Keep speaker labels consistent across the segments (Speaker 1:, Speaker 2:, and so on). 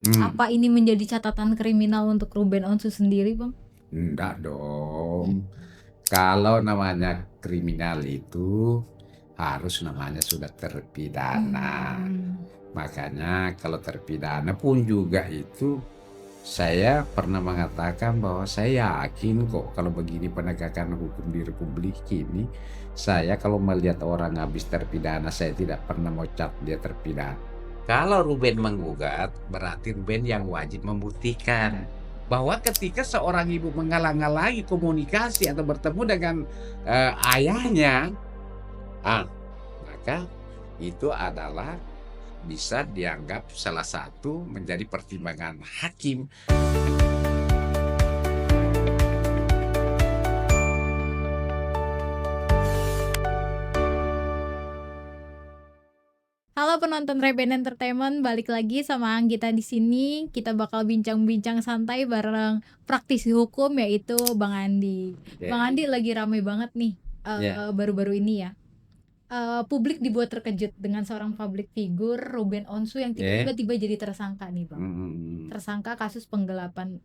Speaker 1: Hmm,
Speaker 2: Apa ini menjadi catatan kriminal untuk Ruben Onsu sendiri, Bang?
Speaker 1: enggak dong. Kalau namanya kriminal itu harus namanya sudah terpidana.
Speaker 2: Hmm.
Speaker 1: Makanya kalau terpidana pun juga itu saya pernah mengatakan bahwa saya yakin kok kalau begini penegakan hukum di Republik ini, saya kalau melihat orang habis terpidana saya tidak pernah mau cap dia terpidana. Kalau Ruben menggugat, berarti Ruben yang wajib membuktikan bahwa ketika seorang ibu menghalang-halangi komunikasi atau bertemu dengan ayahnya, maka itu adalah bisa dianggap salah satu menjadi pertimbangan hakim.
Speaker 2: Halo penonton Reben Entertainment, balik lagi sama Anggita di sini. Kita bakal bincang-bincang santai bareng praktisi hukum yaitu Bang Andi. Bang
Speaker 1: Ya,
Speaker 2: Andi lagi rame banget nih
Speaker 1: ya,
Speaker 2: baru-baru ini ya. Publik dibuat terkejut dengan seorang public figure Ruben Onsu yang
Speaker 1: ya,
Speaker 2: tiba-tiba jadi tersangka nih, Bang.
Speaker 1: mm,
Speaker 2: Tersangka kasus penggelapan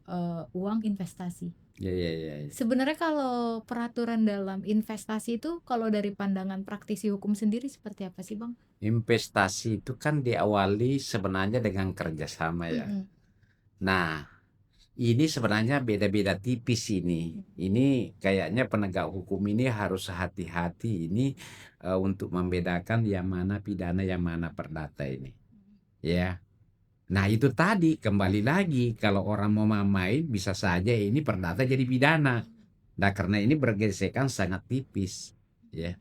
Speaker 2: uang investasi.
Speaker 1: ya, ya, ya, ya.
Speaker 2: Sebenarnya kalau peraturan dalam investasi itu kalau dari pandangan praktisi hukum sendiri seperti apa sih, Bang?
Speaker 1: Investasi itu kan diawali sebenarnya dengan kerjasama ya.
Speaker 2: Mm-mm.
Speaker 1: Nah, ini sebenarnya beda-beda tipis ini. Ini kayaknya penegak hukum ini harus hati-hati ini untuk membedakan yang mana pidana, yang mana perdata ini. Ya. Nah, itu tadi kembali lagi kalau orang mau main bisa saja ini perdata jadi pidana. Nah, karena ini bergesekan sangat tipis, ya.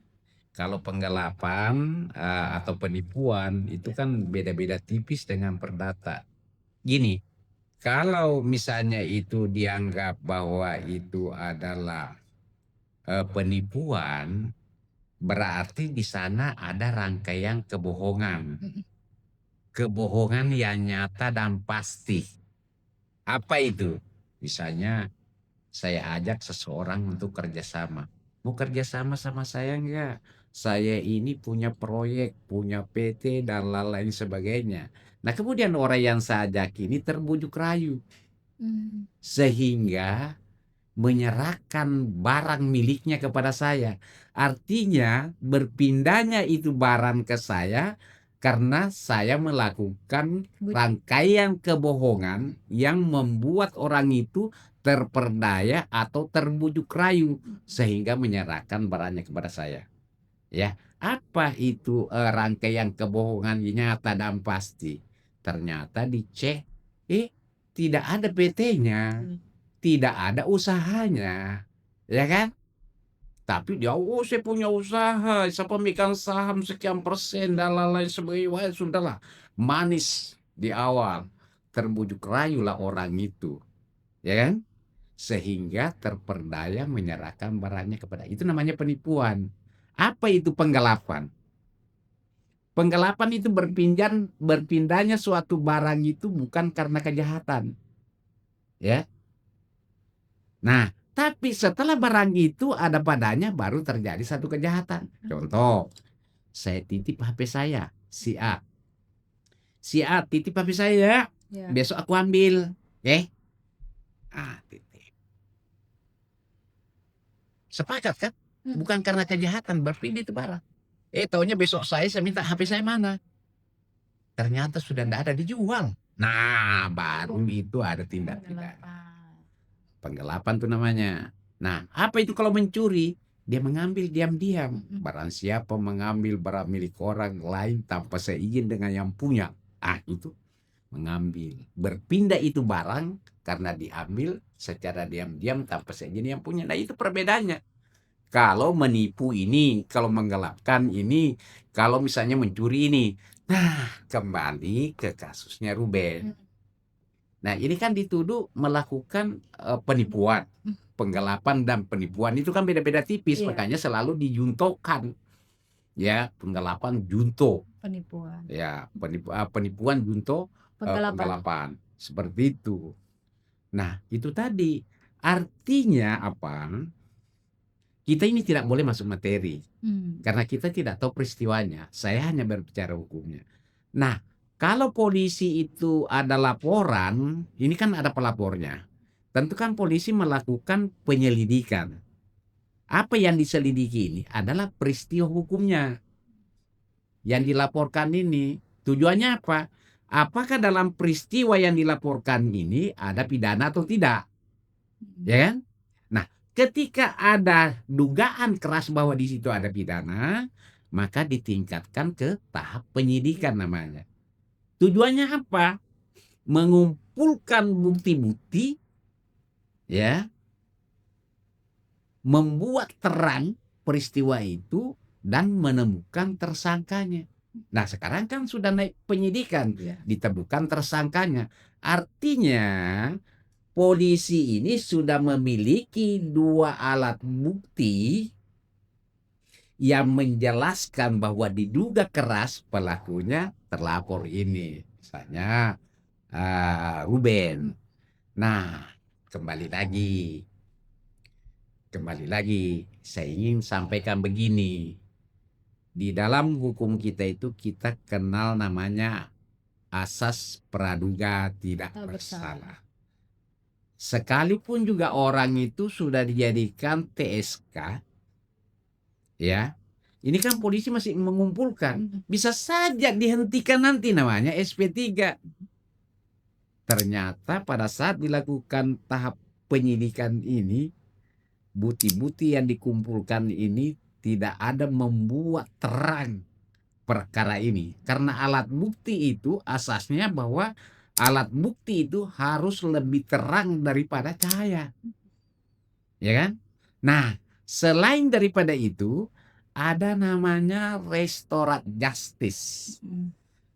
Speaker 1: Kalau penggelapan atau penipuan itu kan beda-beda tipis dengan perdata. Gini, kalau misalnya itu dianggap bahwa itu adalah penipuan, berarti di sana ada rangkaian kebohongan. Kebohongan yang nyata dan pasti. Apa itu? Misalnya saya ajak seseorang untuk kerjasama. Mau kerjasama sama saya enggak? Saya ini punya proyek, punya PT, dan lain-lain sebagainya. Nah, kemudian orang yang saya ajak ini terbujuk rayu.
Speaker 2: Hmm.
Speaker 1: Sehingga menyerahkan barang miliknya kepada saya. Artinya berpindahnya itu barang ke saya karena saya melakukan rangkaian kebohongan yang membuat orang itu terperdaya atau terbujuk rayu sehingga menyerahkan barangnya kepada saya. Ya, apa itu rangkaian kebohongan nyata dan pasti? Ternyata dicek, tidak ada PT-nya, tidak ada usahanya, ya kan? Tapi dia, oh saya punya usaha, saya pemegang saham sekian persen dan lain-lain sebagainya. Wah, sudahlah, manis di awal, terbujuk rayulah orang itu, ya kan? Sehingga terperdaya menyerahkan barangnya kepada itu namanya penipuan. Apa itu penggelapan? Penggelapan itu berpindahnya suatu barang itu bukan karena kejahatan, ya. Nah, tapi setelah barang itu ada padanya baru terjadi satu kejahatan. Contoh, saya titip HP saya, si A. Si A titip HP saya,
Speaker 2: Ya.
Speaker 1: besok aku ambil. Titip. Sepakat kan?
Speaker 2: Mm.
Speaker 1: Bukan karena kejahatan berpindah itu barang. Taunya besok saya minta HP saya mana? Ternyata sudah tidak ada dijual. Nah, baru itu ada tindak pidana.
Speaker 2: Penggelapan.
Speaker 1: Penggelapan tuh namanya. Nah, apa itu kalau mencuri? Dia mengambil diam-diam.
Speaker 2: Mm-mm.
Speaker 1: Barang siapa mengambil barang milik orang lain tanpa seizin dengan yang punya. Itu mengambil. Berpindah itu barang karena diambil secara diam-diam tanpa seizin yang punya. Nah, itu perbedaannya. Kalau menipu ini, kalau menggelapkan ini, kalau misalnya mencuri ini. Nah, kembali ke kasusnya Ruben.
Speaker 2: Mm.
Speaker 1: Nah, ini kan dituduh melakukan penipuan.
Speaker 2: Mm.
Speaker 1: Penggelapan dan penipuan itu kan beda-beda tipis,
Speaker 2: Iya,
Speaker 1: makanya selalu dijuntokan. Ya, penggelapan junto.
Speaker 2: penipuan.
Speaker 1: Ya, penipuan junto
Speaker 2: Penggelapan.
Speaker 1: penggelapan. Seperti itu. Nah, itu tadi. Artinya apa? Kita ini tidak boleh masuk materi
Speaker 2: Hmm.
Speaker 1: karena kita tidak tahu peristiwanya. Saya hanya berbicara hukumnya. Nah, Kalau polisi itu ada laporan, ini kan ada pelapornya. Tentu kan polisi melakukan penyelidikan. Apa yang diselidiki ini adalah peristiwa hukumnya yang dilaporkan ini. Tujuannya apa? Apakah dalam peristiwa yang dilaporkan ini ada pidana atau tidak? Ya kan? Nah, ketika ada dugaan keras bahwa di situ ada pidana, maka ditingkatkan ke tahap penyidikan namanya. Tujuannya apa? Mengumpulkan bukti-bukti, ya, membuat terang peristiwa itu dan menemukan tersangkanya. Nah, sekarang kan sudah naik penyidikan,
Speaker 2: Iya.
Speaker 1: ditemukan tersangkanya. Artinya polisi ini sudah memiliki 2 alat bukti yang menjelaskan bahwa diduga keras pelakunya terlapor ini. Misalnya Ruben. Nah, kembali lagi, saya ingin sampaikan begini. Di dalam hukum kita itu kita kenal namanya asas praduga tidak
Speaker 2: Tak bersalah.
Speaker 1: bersalah. Sekalipun juga orang itu sudah dijadikan TSK, ya, ini kan polisi masih mengumpulkan, bisa saja dihentikan nanti namanya SP3. Ternyata pada saat dilakukan tahap penyidikan ini, bukti-bukti yang dikumpulkan ini tidak ada membuat terang perkara ini. Karena alat bukti itu asasnya bahwa alat bukti itu harus lebih terang daripada cahaya. Ya kan? Nah, selain daripada itu, ada namanya restoratif justice.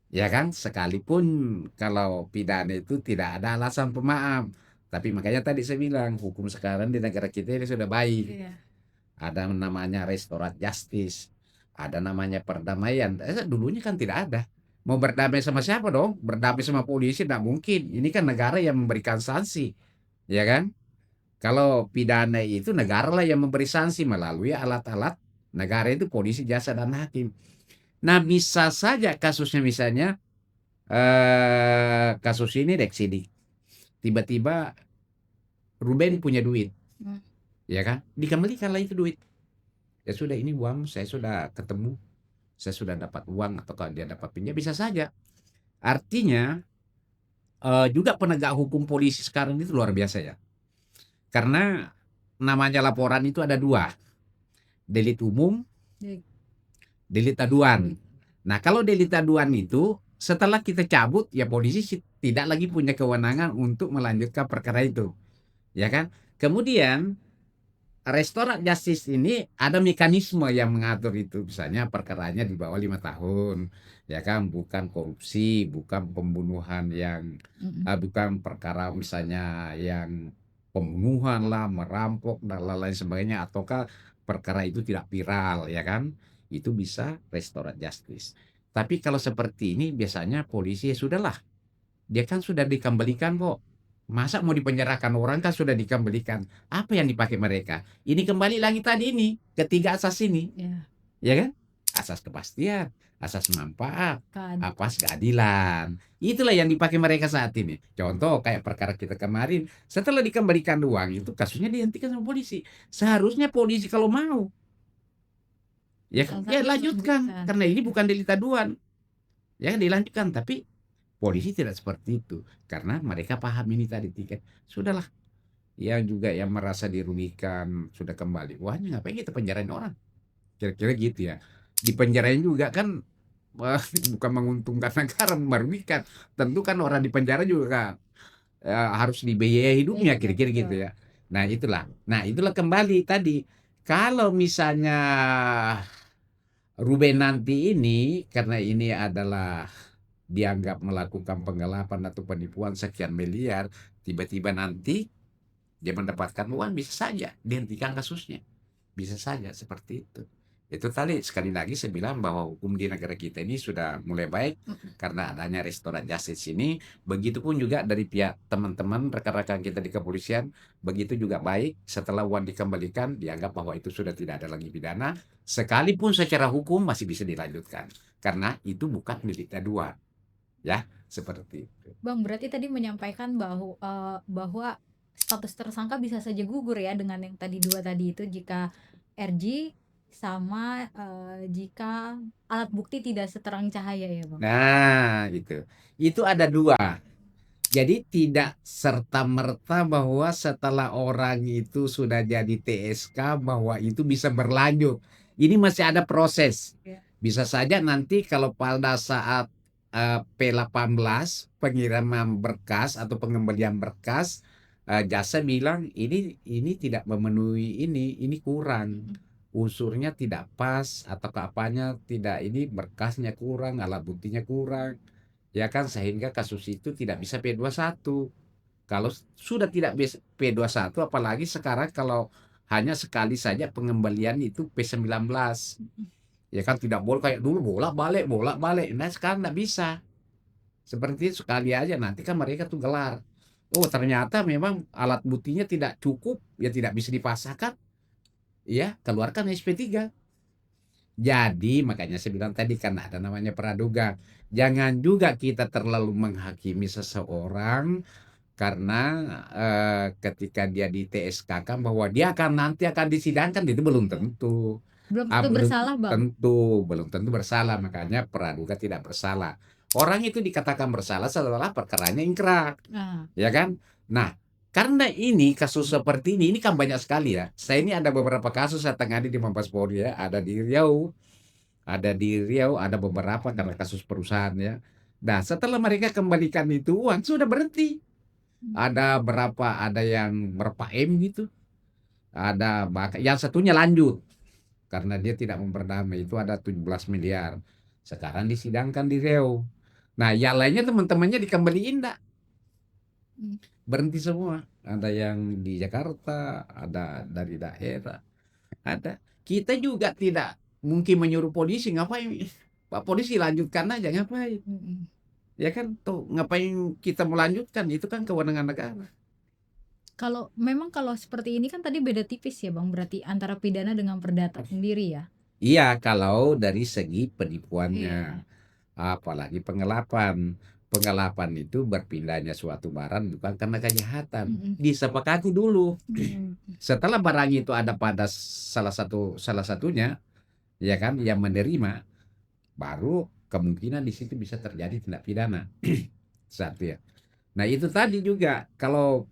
Speaker 1: Ya kan? Sekalipun kalau pidana itu tidak ada alasan pemaaf. Tapi makanya tadi saya bilang, hukum sekarang di negara kita ini sudah baik.
Speaker 2: Iya.
Speaker 1: Ada namanya restoratif justice, ada namanya perdamaian. Dulunya kan tidak ada. Mau berdamai sama siapa dong? Berdamai sama polisi tidak mungkin. Ini kan negara yang memberikan sanksi, ya kan? Kalau pidana itu negara lah yang memberi sanksi melalui alat-alat negara itu polisi, jaksa dan hakim. Nah, bisa saja kasusnya misalnya kasus ini Deksidik. Tiba-tiba Ruben punya duit, ya kan? Dikembalikanlah itu duit. Ya sudah, ini uang saya sudah ketemu, saya sudah dapat uang, atau kalau dia dapat pinjam bisa saja. Artinya juga penegak hukum polisi sekarang itu luar biasa ya. Karena namanya laporan itu ada 2, delit umum,
Speaker 2: Iya.
Speaker 1: delit aduan. Nah, kalau delit aduan itu setelah kita cabut, ya polisi tidak lagi punya kewenangan untuk melanjutkan perkara itu, ya kan? Kemudian restoratif justice ini ada mekanisme yang mengatur itu, misalnya perkaranya di bawah 5 tahun, ya kan, bukan korupsi, bukan pembunuhan yang bukan perkara misalnya yang pembunuhan lah, merampok dan lain-lain sebagainya, ataukah perkara itu tidak viral, ya kan, itu bisa restoratif justice. Tapi kalau seperti ini biasanya polisi ya sudahlah, dia kan sudah dikembalikan kok. Masa mau dipenjarakan orang kan sudah dikembalikan. Apa yang dipakai mereka? Ini kembali lagi tadi ini, ketiga asas ini,
Speaker 2: Iya.
Speaker 1: ya kan? Asas kepastian, asas manfaat,
Speaker 2: Keadilan.
Speaker 1: asas keadilan. Itulah yang dipakai mereka saat ini. Contoh kayak perkara kita kemarin, setelah dikembalikan uang itu kasusnya dihentikan sama polisi. Seharusnya polisi kalau mau, ya lanjutkan, karena ini bukan delik aduan, ya dilanjutkan. Tapi polisi tidak seperti itu, karena mereka paham ini tadi tiket. Sudahlah, yang juga yang merasa dirugikan sudah kembali uangnya, ngapain kita penjarain orang? Kira-kira gitu ya. Dipenjarain juga kan bukan menguntungkan negara, merugikan. Tentu kan orang di penjara juga kan harus dibiayai hidupnya,
Speaker 2: Iya,
Speaker 1: kira-kira gitu
Speaker 2: betul.
Speaker 1: ya. Nah itulah kembali tadi, kalau misalnya Ruben nanti ini, karena ini adalah dianggap melakukan penggelapan atau penipuan sekian miliar, tiba-tiba nanti dia mendapatkan uang, bisa saja dihentikan kasusnya. Bisa saja seperti itu. Itu tadi sekali lagi saya bilang bahwa hukum di negara kita ini sudah mulai baik karena adanya restoratif justice ini. Begitupun juga dari pihak teman-teman rekan-rekan kita di kepolisian, begitu juga baik. Setelah uang dikembalikan, dianggap bahwa itu sudah tidak ada lagi pidana, sekalipun secara hukum masih bisa dilanjutkan karena itu bukan delik aduan. Ya, seperti itu.
Speaker 2: Bang, berarti tadi menyampaikan bahwa status tersangka bisa saja gugur ya dengan yang tadi 2 tadi itu jika RJ sama, jika alat bukti tidak seterang cahaya ya, Bang?
Speaker 1: Nah, gitu. Itu ada 2. Jadi tidak serta-merta bahwa setelah orang itu sudah jadi TSK bahwa itu bisa berlanjut. Ini masih ada proses.
Speaker 2: Iya.
Speaker 1: Bisa saja nanti kalau pada saat P18 pengiriman berkas atau pengembalian berkas, jasa bilang ini tidak memenuhi ini kurang.
Speaker 2: Mhm.
Speaker 1: Unsurnya tidak pas atau apanya tidak, ini berkasnya kurang, alat buktinya kurang. Ya kan, sehingga kasus itu tidak bisa P21. Kalau sudah tidak bisa P21, apalagi sekarang kalau hanya sekali saja pengembalian itu P19.
Speaker 2: Mhm.
Speaker 1: Ya kan, tidak boleh kayak dulu bolak-balik bolak-balik. Nah, sekarang tidak bisa. Seperti itu sekali aja, nanti kan mereka tuh gelar. Oh, ternyata memang alat buktinya tidak cukup, ya tidak bisa dipasangkan. Ya, keluarkan SP3. Jadi makanya saya bilang tadi kan ada namanya praduga. Jangan juga kita terlalu menghakimi seseorang karena ketika dia di TSK kan bahwa dia akan nanti akan disidangkan, itu belum tentu.
Speaker 2: Belum tentu bersalah, Bang?
Speaker 1: Belum tentu bersalah, makanya praduga tidak bersalah. Orang itu dikatakan bersalah setelah perkaranya ingkrah,
Speaker 2: Nah.
Speaker 1: ya kan? Nah, karena ini kasus seperti ini kan banyak sekali ya. Saya ini ada beberapa kasus saya tangani di Mabes Polri ya, ada beberapa karena kasus perusahaan ya. Nah, setelah mereka kembalikan itu uang sudah berhenti. Ada yang berapa M gitu. Yang satunya lanjut karena dia tidak memberdamai, itu ada 17 miliar. Sekarang disidangkan di Riau. Nah, yang lainnya teman-temannya dikembaliin enggak? Berhenti semua. Ada yang di Jakarta, ada dari daerah, ada. Kita juga tidak mungkin menyuruh polisi ngapain. Pak polisi lanjutkan aja, ngapain?
Speaker 2: Mhm.
Speaker 1: Ya kan, tuh ngapain kita melanjutkan? Itu kan kewenangan negara.
Speaker 2: Kalau seperti ini kan tadi beda tipis ya, Bang, berarti antara pidana dengan perdata sendiri ya?
Speaker 1: Iya, kalau dari segi penipuannya,
Speaker 2: Iya.
Speaker 1: apalagi penggelapan. Penggelapan itu berpindahnya suatu barang bukan karena kejahatan,
Speaker 2: Mhm.
Speaker 1: disepakati dulu.
Speaker 2: Mhm.
Speaker 1: Setelah barang itu ada pada salah satunya, ya kan, yang menerima, baru kemungkinan di situ bisa terjadi tindak pidana. Satu ya. Nah, itu tadi juga kalau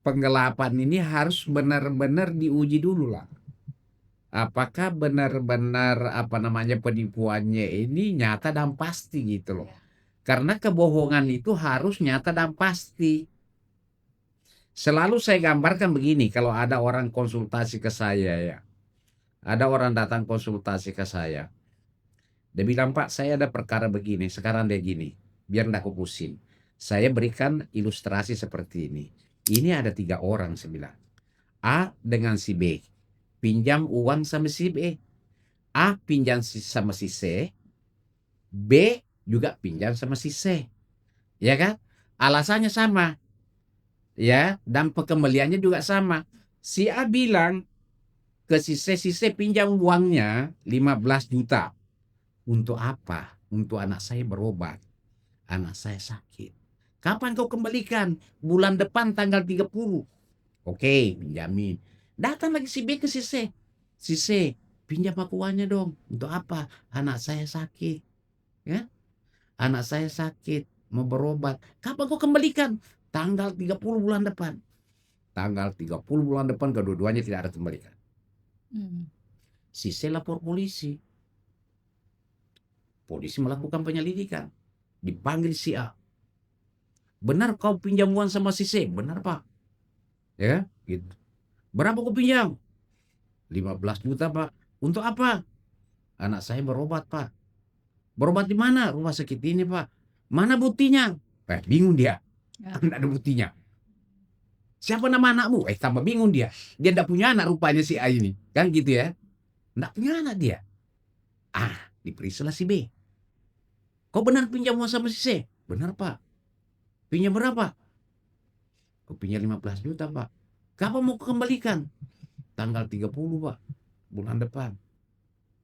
Speaker 1: penggelapan ini harus benar-benar diuji dulu lah. Apakah benar-benar apa namanya penipuannya ini nyata dan pasti gitu loh. Karena kebohongan itu harus nyata dan pasti. Selalu saya gambarkan begini, kalau ada orang konsultasi ke saya ya. Ada orang datang konsultasi ke saya. Dia bilang, Pak, saya ada perkara begini, sekarang dia gini. Biar nggak aku pusing. Saya berikan ilustrasi seperti ini. Ini ada 3 orang, saya bilang. A dengan si B. Pinjam uang sama si B. A pinjam sama si C. B juga pinjam sama si C. Ya kan? Alasannya sama. Ya, dan pengembaliannya juga sama. Si A bilang ke si C pinjam uangnya 15 juta. Untuk apa? Untuk anak saya berobat. Anak saya sakit. Kapan kau kembalikan? Bulan depan tanggal 30. Oke, pinjamin. Datang lagi si B ke si C. Si C, pinjam aku uangnya dong. Untuk apa? Anak saya sakit. Ya? Anak saya sakit, mau berobat. Kapan kau kembalikan? Tanggal 30 bulan depan. Tanggal 30 bulan depan kedua-duanya tidak ada kembalikan. Si C lapor polisi. Polisi melakukan penyelidikan. Dipanggil si A. Benar kau pinjam uang sama si C? Benar, Pak. Ya, gitu. Berapa kau pinjam? 15 juta, Pak. Untuk apa? Anak saya berobat, Pak. Berobat di mana? Rumah sakit ini, Pak. Mana buktinya? Bingung dia. Tidak ada buktinya. Siapa nama anakmu? Tambah bingung dia. Dia tidak punya anak rupanya si A ini. Kan gitu ya. Tidak punya anak dia. Diperiksalah si B. Kau benar pinjam uang sama si C? Benar, Pak. Pinjam berapa? Kau pinjam 15 juta, Pak. Kapan mau kembalikan? Tanggal 30, Pak. Bulan depan.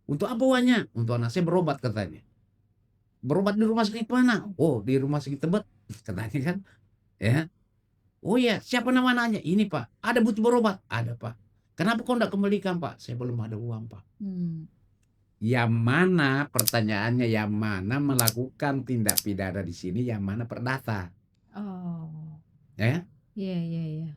Speaker 1: Untuk apa uangnya? Untuk anak saya berobat katanya. berobat di rumah sakit mana? Oh, di rumah sakit Tebet, katanya kan, ya. Oh ya, siapa nama anaknya? Ini Pak, ada butuh berobat? Ada Pak. Kenapa kau enggak kembalikan Pak? Saya belum ada uang Pak.
Speaker 2: Hmm.
Speaker 1: Yang mana pertanyaannya, yang mana melakukan tindak pidana di sini, yang mana perdata?
Speaker 2: Oh.
Speaker 1: Ya,
Speaker 2: Iya, iya, iya.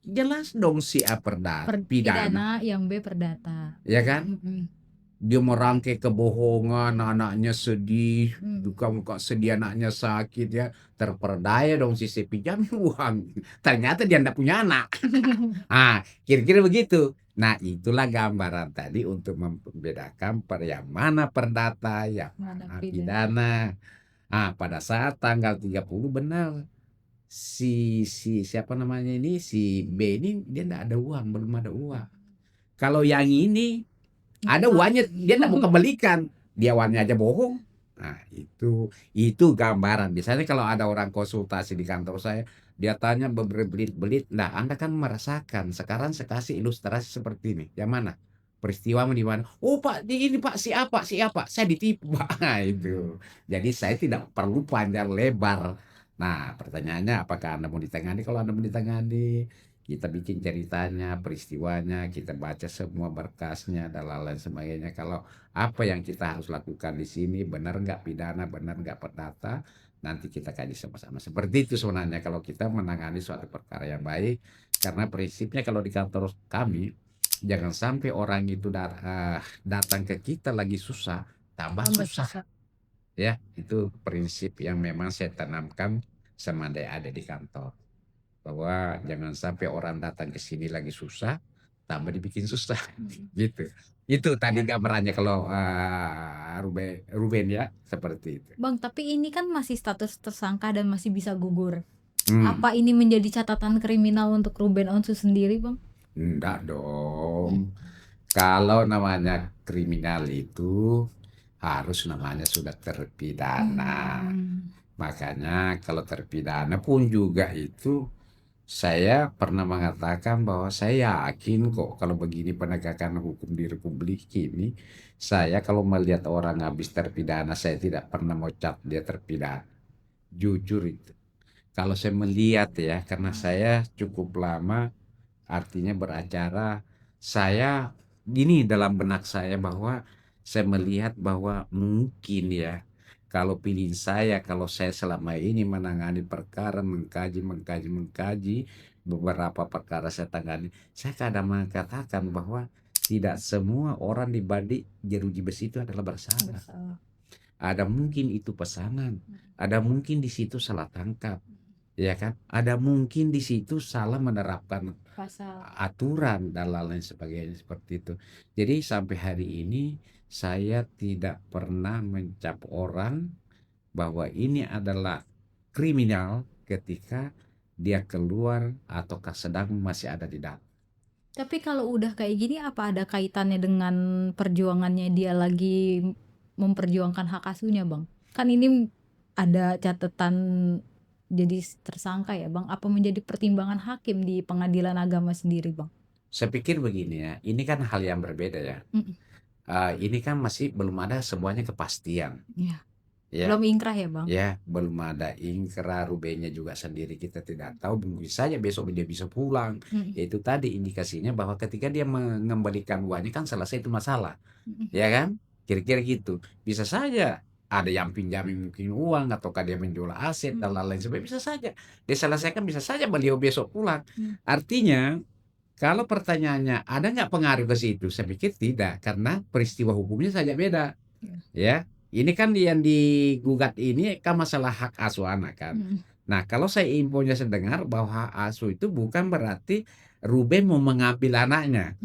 Speaker 1: jelas dong si A pidana,
Speaker 2: Pidana, yang B perdata.
Speaker 1: ya kan?
Speaker 2: Mm-mm.
Speaker 1: Dia merangkai kebohongan, anaknya sedih,
Speaker 2: Hmm.
Speaker 1: muka sedih, anaknya sakit, ya terperdaya dong si pinjam uang. Ternyata dia enggak punya anak. Ah, kira-kira begitu. Nah, itulah gambaran tadi untuk membedakan yang mana perdata, yang
Speaker 2: Mana
Speaker 1: mana
Speaker 2: pidana.
Speaker 1: pidana. Ah, pada saat tanggal 30 benar si siapa namanya ini, si B ini dia enggak ada uang, belum ada uang. Kalau yang ini ada uangnya, dia enggak mau kembalikan. Dia uangnya aja bohong. Nah, itu gambaran. Biasanya kalau ada orang konsultasi di kantor saya, dia tanya berbelit-belit. Nah, Anda kan merasakan. Sekarang saya kasih ilustrasi seperti ini. Yang mana? Peristiwamu di mana? Oh, Pak, di ini Pak, si apa, si apa. Saya ditipu, Pak. Nah, itu. Jadi saya tidak perlu panjang lebar. Nah, pertanyaannya apakah Anda mau ditangani? Kalau Anda mau ditangani, kita bikin ceritanya, peristiwanya, kita baca semua berkasnya dan lain-lain sebagainya. Kalau apa yang kita harus lakukan di sini benar nggak pidana, benar nggak perdata, nanti kita kaji sama-sama. Seperti itu sebenarnya kalau kita menangani suatu perkara yang baik. Karena prinsipnya kalau di kantor kami, jangan sampai orang itu datang ke kita lagi susah, tambah susah. Ya, itu prinsip yang memang saya tanamkan sama adik-adik di kantor. Bahwa jangan sampai orang datang ke sini lagi susah, tambah dibikin susah. Gitu. Itu tadi gambarannya kalau Ruben ya, seperti itu.
Speaker 2: Bang, tapi ini kan masih status tersangka dan masih bisa gugur.
Speaker 1: Hmm.
Speaker 2: Apa ini menjadi catatan kriminal untuk Ruben Onsu sendiri, Bang?
Speaker 1: Enggak dong. Kalau namanya kriminal itu harus namanya sudah terpidana. Makanya kalau terpidana pun juga itu saya pernah mengatakan bahwa saya yakin kok kalau begini penegakan hukum di Republik ini, saya kalau melihat orang habis terpidana, saya tidak pernah mau cap dia terpidana. Jujur itu. Kalau saya melihat ya, karena saya cukup lama artinya beracara, saya gini dalam benak saya bahwa saya melihat bahwa mungkin ya, kalau pilih saya, kalau saya selama ini menangani perkara, mengkaji beberapa perkara saya tangani, saya kadang mengatakan bahwa tidak semua orang di balik jeruji besi itu adalah bersalah. Ada mungkin itu pesanan, ada mungkin di situ salah tangkap, ya kan? Ada mungkin di situ salah menerapkan
Speaker 2: Pasal.
Speaker 1: aturan dan lain sebagainya seperti itu. Jadi sampai hari ini saya tidak pernah mencap orang bahwa ini adalah kriminal ketika dia keluar ataukah sedang masih ada di dalam.
Speaker 2: Tapi kalau udah kayak gini, apa ada kaitannya dengan perjuangannya dia lagi memperjuangkan hak asuhnya, Bang? Kan ini ada catatan jadi tersangka ya, Bang. Apa menjadi pertimbangan hakim di pengadilan agama sendiri, Bang?
Speaker 1: Saya pikir begini ya, ini kan hal yang berbeda ya. Ini kan masih belum ada semuanya kepastian.
Speaker 2: Ya.
Speaker 1: Ya.
Speaker 2: Belum ingkrah ya, Bang?
Speaker 1: Ya, belum ada ingkrah, Rubennya juga sendiri kita tidak tahu, mungkin saja besok dia bisa pulang. Itu tadi indikasinya bahwa ketika dia mengembalikan uangnya kan selesai itu masalah. Ya kan? Kira-kira gitu. Bisa saja ada yang pinjamin mungkin uang ataukah dia menjual aset dan lain-lain sebagainya, bisa saja. Dia selesaikan, bisa saja beliau besok pulang. Artinya kalau pertanyaannya ada nggak pengaruh ke situ? Saya pikir tidak, karena peristiwa hukumnya saja beda. Ya, ini kan yang digugat ini kan masalah hak asuh anak kan. Nah, kalau saya infonya sedengar bahwa hak asuh itu bukan berarti Ruben mau mengambil anaknya.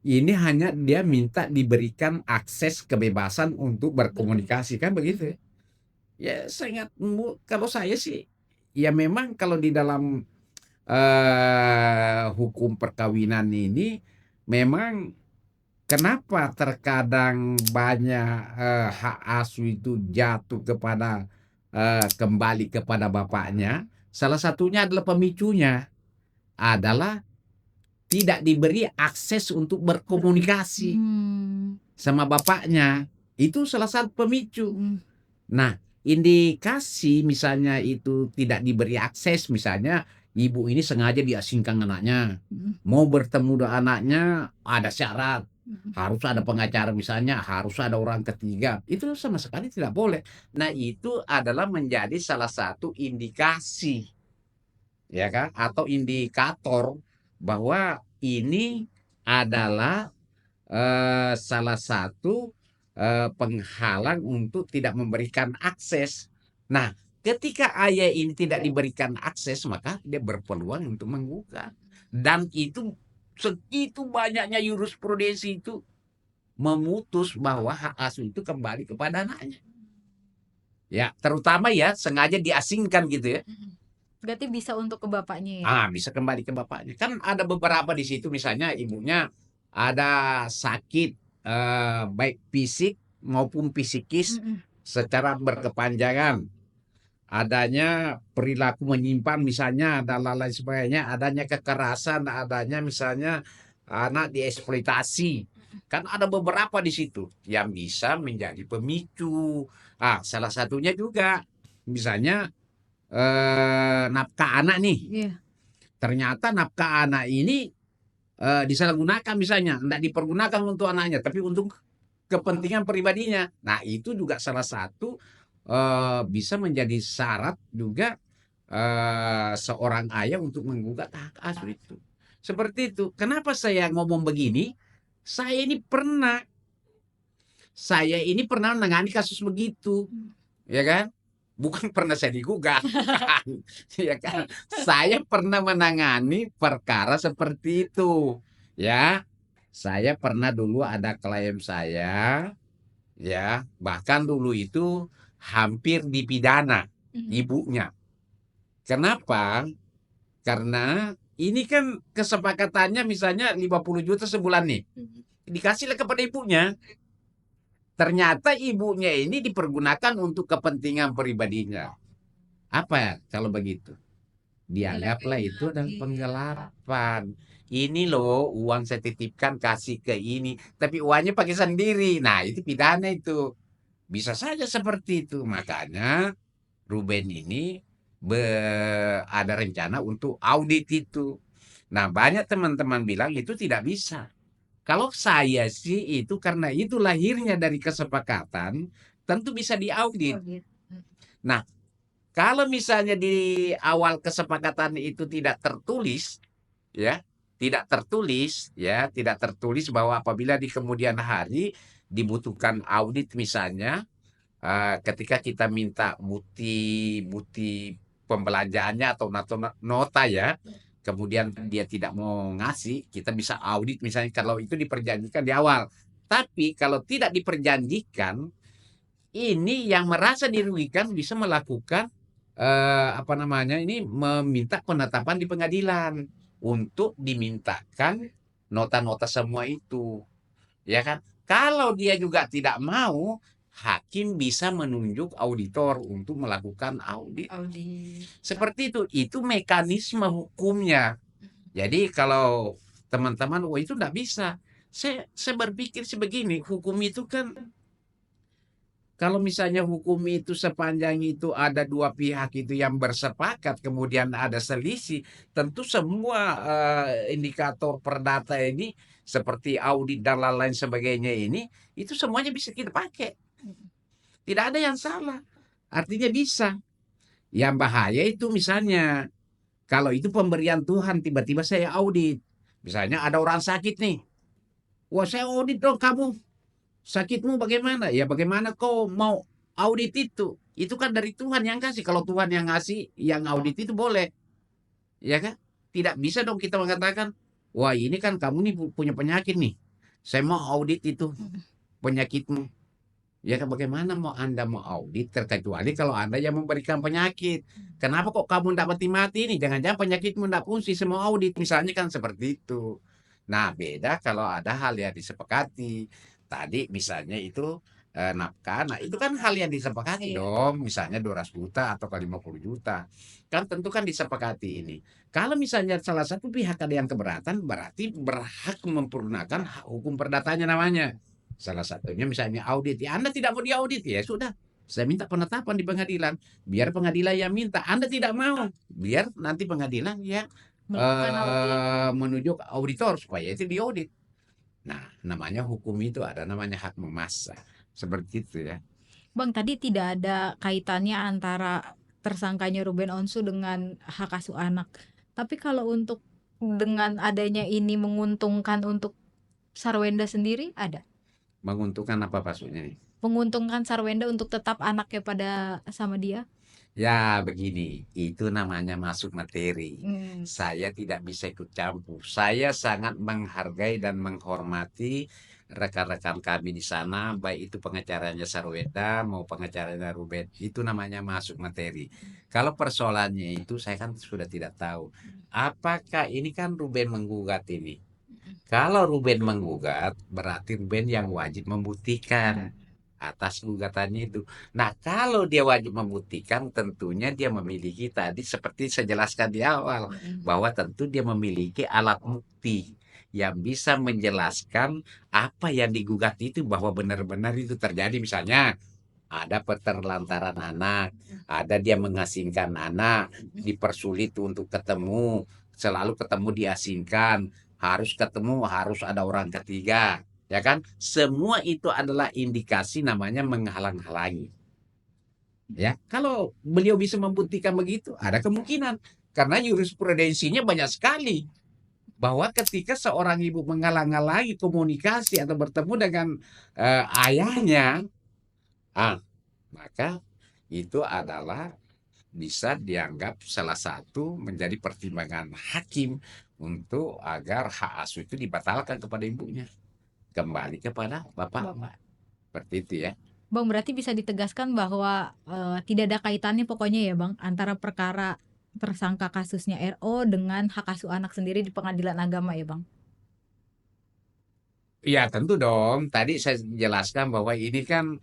Speaker 1: Ini hanya dia minta diberikan akses kebebasan untuk berkomunikasi kan begitu. Ya, sangat kalau saya sih ya memang kalau di dalam hukum perkawinan ini memang kenapa terkadang banyak hak asuh itu jatuh kepada kembali kepada bapaknya. Salah satunya adalah pemicunya adalah tidak diberi akses untuk berkomunikasi sama bapaknya. Itu salah satu pemicu. Nah, indikasi misalnya itu tidak diberi akses, misalnya ibu ini sengaja diasingkan anaknya, mau bertemu dengan anaknya ada syarat, harus ada pengacara misalnya, harus ada orang ketiga, itu sama sekali tidak boleh. Nah, itu adalah menjadi salah satu indikasi, ya kan, atau indikator bahwa ini adalah salah satu penghalang untuk tidak memberikan akses. Nah, ketika ayah ini tidak diberikan akses, maka dia berpeluang untuk menggugat. Dan itu segitu banyaknya jurisprudensi itu memutus bahwa hak asuh itu kembali kepada anaknya. Ya, terutama ya sengaja diasingkan gitu ya.
Speaker 2: Berarti bisa untuk ke bapaknya ya?
Speaker 1: Bisa kembali ke bapaknya. Kan ada beberapa di situ misalnya ibunya ada sakit baik fisik maupun psikis secara berkepanjangan. Adanya perilaku menyimpan misalnya dan lain sebagainya, adanya kekerasan, adanya misalnya anak dieksploitasi. Kan ada beberapa di situ yang bisa menjadi pemicu. Salah satunya juga misalnya nafkah anak nih.
Speaker 2: Iya.
Speaker 1: Ternyata nafkah anak ini disalahgunakan misalnya, tidak dipergunakan untuk anaknya, tapi untuk kepentingan pribadinya. Nah, itu juga salah satu bisa menjadi syarat juga seorang ayah untuk menggugat hak asuh itu. Seperti itu. Kenapa saya ngomong begini? Saya ini pernah menangani kasus begitu, ya kan? Bukan pernah saya digugat, bukan. Ya kan? Saya pernah menangani perkara seperti itu, ya. Saya pernah dulu ada klien saya, ya, bahkan dulu itu hampir dipidana ibunya. Kenapa? Karena ini kan kesepakatannya misalnya 50 juta sebulan nih. Dikasihlah kepada ibunya. Ternyata ibunya ini dipergunakan untuk kepentingan pribadinya. Apa ya kalau begitu? Dianggaplah itu adalah penggelapan. Ini loh uang saya titipkan kasih ke ini, tapi uangnya pakai sendiri. Nah, itu pidana itu. Bisa saja seperti itu. Makanya Ruben ini ada rencana untuk audit itu. Nah, banyak teman-teman bilang itu tidak bisa. Kalau saya sih itu karena itu lahirnya dari kesepakatan, tentu bisa diaudit. Nah, kalau misalnya di awal kesepakatan itu tidak tertulis, ya, tidak tertulis bahwa apabila di kemudian hari dibutuhkan audit misalnya, ketika kita minta bukti pembelanjaannya atau nota ya, kemudian dia tidak mau ngasih, kita bisa audit misalnya kalau itu diperjanjikan di awal. Tapi kalau tidak diperjanjikan, ini yang merasa dirugikan bisa melakukan apa namanya ini meminta penetapan di pengadilan untuk dimintakan nota-nota semua itu, ya kan? Kalau dia juga tidak mau, hakim bisa menunjuk auditor untuk melakukan audit. Seperti itu. Itu mekanisme hukumnya. Jadi kalau teman-teman, oh itu tidak bisa. Saya berpikir sebegini, hukum itu kan kalau misalnya hukum itu sepanjang itu ada dua pihak itu yang bersepakat, kemudian ada selisih, tentu semua indikator perdata ini seperti audit dan lain-lain sebagainya ini, itu semuanya bisa kita pakai. Tidak ada yang salah. Artinya bisa. Yang bahaya itu misalnya, kalau itu pemberian Tuhan, tiba-tiba saya audit. Misalnya ada orang sakit nih. Wah, saya audit dong kamu. Sakitmu bagaimana? Ya bagaimana kau mau audit itu? Itu kan dari Tuhan yang kasih. Kalau Tuhan yang ngasih, yang audit itu boleh. Ya kan? Tidak bisa dong kita mengatakan, wah ini kan kamu nih punya penyakit nih. Saya mau audit itu penyakitmu. Ya kan bagaimana mau Anda mau audit terkecuali kalau Anda yang memberikan penyakit. Kenapa kok kamu tidak mati-mati ini? Jangan-jangan penyakitmu tidak fungsi semua audit. Misalnya kan seperti itu. Nah beda kalau ada hal yang disepakati. Tadi misalnya itu nafkah. Nah itu kan hal yang disepakati dong. Misalnya 200 juta atau 50 juta. Kan tentu kan disepakati ini. Kalau misalnya salah satu pihak ada yang keberatan berarti berhak mempergunakan hak hukum perdatanya namanya. Salah satunya misalnya audit, ya Anda tidak mau diaudit ya sudah. Saya minta penetapan di pengadilan, biar pengadilan yang minta. Anda tidak mau, biar nanti pengadilan yang
Speaker 2: Melakukan audit.
Speaker 1: menunjuk auditor supaya itu diaudit. Nah, namanya hukum itu ada namanya hak memaksa. Seperti itu ya.
Speaker 2: Bang, tadi tidak ada kaitannya antara tersangkanya Ruben Onsu dengan hak asuh anak. Tapi kalau untuk dengan adanya ini menguntungkan untuk Sarwenda sendiri ada?
Speaker 1: Menguntungkan apa maksudnya nih?
Speaker 2: Menguntungkan Sarwenda untuk tetap anaknya pada sama dia?
Speaker 1: Ya, begini, itu namanya masuk materi.
Speaker 2: Hmm.
Speaker 1: Saya tidak bisa ikut campur. Saya sangat menghargai dan menghormati rekan-rekan kami di sana, baik itu pengacaranya Sarweda mau pengacaranya Ruben. Itu namanya masuk materi. Kalau persoalannya itu saya kan sudah tidak tahu. Apakah ini kan Ruben menggugat ini? Kalau Ruben menggugat, berarti Ruben yang wajib membuktikan atas gugatannya itu. Nah, kalau dia wajib membuktikan, tentunya dia memiliki tadi seperti saya jelaskan di awal, bahwa tentu dia memiliki alat bukti yang bisa menjelaskan apa yang digugat itu bahwa benar-benar itu terjadi. Misalnya ada peterlantaran anak, ada dia mengasingkan anak, dipersulit untuk ketemu, selalu ketemu diasingkan, harus ketemu, harus ada orang ketiga, ya kan? Semua itu adalah indikasi namanya menghalang-halangi. Ya, kalau beliau bisa membuktikan begitu, ada kemungkinan karena jurisprudensinya banyak sekali bahwa ketika seorang ibu menghalang-halangi komunikasi atau bertemu dengan ayahnya, maka itu adalah bisa dianggap salah satu menjadi pertimbangan hakim untuk agar hak asuh itu dibatalkan kepada ibunya, kembali kepada bapak. Seperti itu ya.
Speaker 2: Bang, berarti bisa ditegaskan bahwa tidak ada kaitannya pokoknya ya Bang antara perkara tersangka kasusnya RO dengan hak asuh anak sendiri di pengadilan agama ya Bang?
Speaker 1: Ya tentu dong. Tadi saya jelaskan bahwa ini kan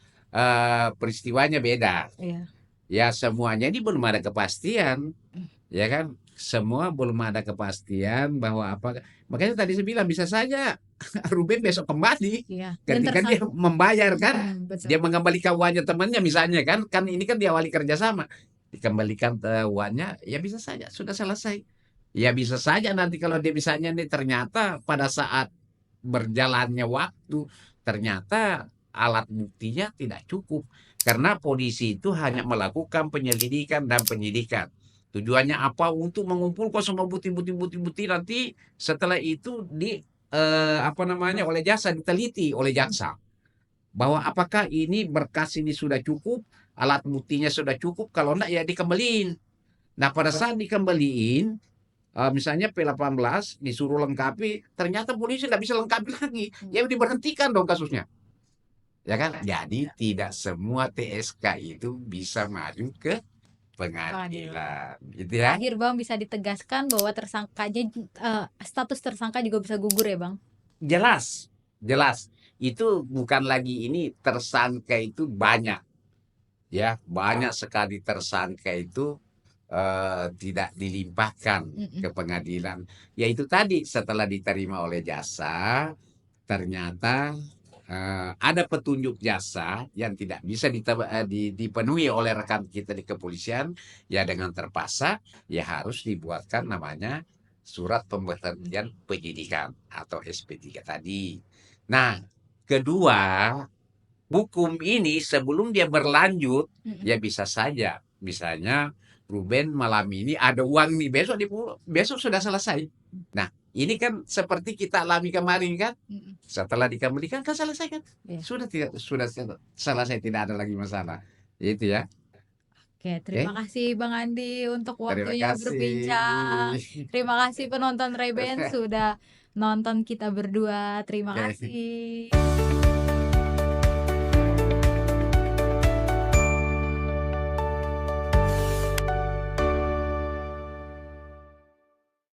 Speaker 1: peristiwanya beda.
Speaker 2: Iya.
Speaker 1: Ya semuanya ini belum ada kepastian, ya kan? Semua belum ada kepastian bahwa apa. Makanya tadi saya bilang bisa saja Ruben besok kembali
Speaker 2: Iya. Dan
Speaker 1: ketika dia
Speaker 2: tersangka.
Speaker 1: membayar kan,
Speaker 2: Betul.
Speaker 1: dia mengembalikan uangnya temannya misalnya kan ini kan diawali kerjasama, dikembalikan uangnya ya bisa saja sudah selesai. Ya bisa saja nanti kalau dia misalnya nih ternyata pada saat berjalannya waktu ternyata alat buktinya tidak cukup karena polisi itu hanya melakukan penyelidikan dan penyidikan. Tujuannya apa? Untuk mengumpulkan semua bukti-bukti nanti setelah itu apa namanya oleh jaksa diteliti oleh jaksa bahwa apakah ini berkas ini sudah cukup, alat buktinya sudah cukup, kalau enggak ya dikembaliin. Nah, pada saat dikembaliin misalnya P18 disuruh lengkapi, ternyata polisi nggak bisa lengkapi lagi, ya diberhentikan dong kasusnya, ya kan? Jadi tidak semua TSK itu bisa maju ke pengadilan, gitu ya.
Speaker 2: Terakhir Bang, bisa ditegaskan bahwa tersangkanya status tersangka juga bisa gugur ya Bang?
Speaker 1: Jelas, jelas. Itu bukan lagi ini tersangka itu banyak, ya banyak sekali tersangka itu tidak dilimpahkan ke pengadilan. Yaitu tadi setelah diterima oleh jaksa, ternyata ada petunjuk jaksa yang tidak bisa dipenuhi oleh rekan kita di kepolisian, ya dengan terpaksa ya harus dibuatkan namanya surat pemberhentian penyidikan atau SP3 tadi. Nah, kedua, hukum ini sebelum dia berlanjut, ya bisa saja misalnya Ruben malam ini ada uang nih, besok sudah selesai. Nah, ini kan seperti kita alami kemarin kan, setelah dikembalikan kan selesai kan, sudah selesai, tidak ada lagi masalah. Itu ya.
Speaker 2: Oke, terima kasih Bang Andi untuk
Speaker 1: Terima
Speaker 2: waktunya
Speaker 1: kasih.
Speaker 2: berbincang. Terima kasih penonton Reben sudah nonton kita berdua. Terima kasih.